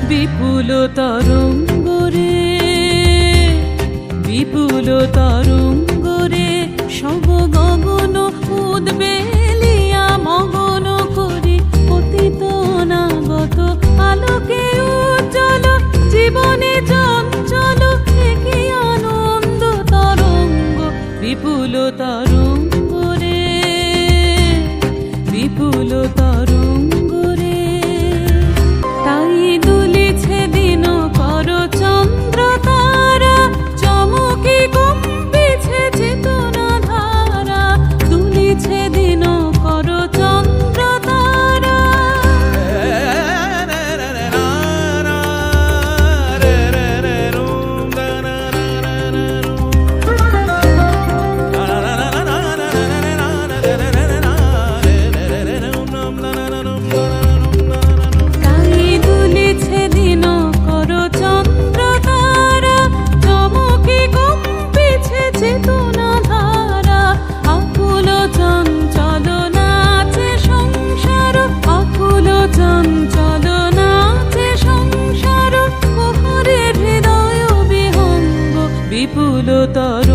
বিপুল তরঙ্গ রে, বিপুল তরঙ্গ রে, সব গগন উদ্বেলিয়া মগন করি পতিত অনাগত আলোকে উজ্জ্বল জীবনে চঞ্চল একই আনন্দ তরঙ্গ। বিপুল তরঙ্গ রে, বিপুল তরঙ্গ রে, তাই দুলিছে দিন কর চন্দ্র তারা, চমকি কম্পিছে চেতনা ধারা, দুলিছে দিন কর চন্দ্র তারা। চেতনা ধারা আকুল চঞ্চল নাচে সংসার, আকুল চঞ্চল নাচে সংসার, কোহরে হৃদয় বিহঙ্গ। বিপুল তর